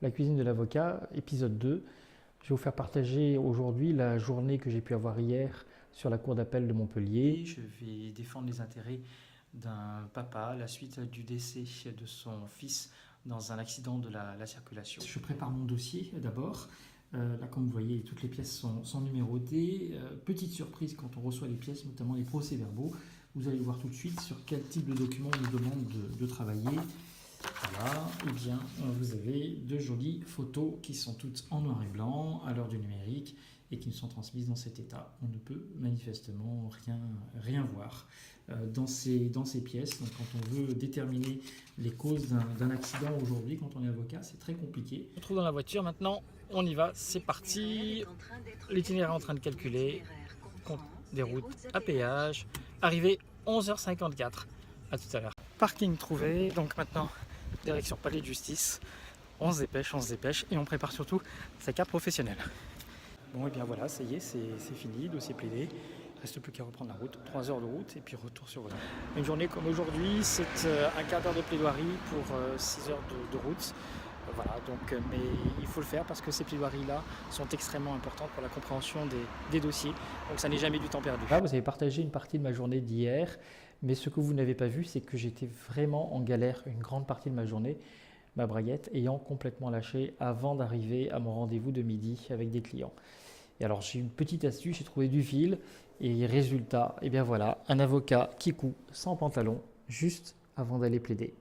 La cuisine de l'avocat, épisode 2. Je vais vous faire partager aujourd'hui la journée que j'ai pu avoir hier sur la cour d'appel de Montpellier. Je vais défendre les intérêts d'un papa à la suite du décès de son fils dans un accident de la circulation. Je prépare mon dossier d'abord. Là, comme vous voyez, toutes les pièces sont numérotées. Petite surprise quand on reçoit les pièces, notamment les procès-verbaux. Vous allez voir tout de suite sur quel type de document on nous demande de travailler. Voilà, et bien vous avez deux jolies photos qui sont toutes en noir et blanc à l'heure du numérique et qui nous sont transmises dans cet état. On ne peut manifestement rien voir dans ces pièces. Donc quand on veut déterminer les causes d'un accident aujourd'hui, quand on est avocat, c'est très compliqué. On se retrouve dans la voiture maintenant, on y va, c'est parti. L'itinéraire est en train de calculer, compte des routes à péage, arrivé 11h54. À tout à l'heure. Parking trouvé, donc maintenant direction palais de justice. On se dépêche et on prépare surtout sa carte professionnelle. Bon et bien voilà, ça y est, c'est fini, dossier plaidé. Il ne reste plus qu'à reprendre la route, 3 heures de route et puis retour sur volant. Une journée comme aujourd'hui, c'est un quart d'heure de plaidoirie pour 6 heures de route. Voilà, donc, mais il faut le faire parce que ces plaidoiries-là sont extrêmement importantes pour la compréhension des dossiers. Donc ça n'est jamais du temps perdu. Là, vous avez partagé une partie de ma journée d'hier, mais ce que vous n'avez pas vu, c'est que j'étais vraiment en galère une grande partie de ma journée, ma braguette ayant complètement lâché avant d'arriver à mon rendez-vous de midi avec des clients. Et alors j'ai une petite astuce, j'ai trouvé du fil et résultat, et bien voilà, un avocat qui coud sans pantalon juste avant d'aller plaider.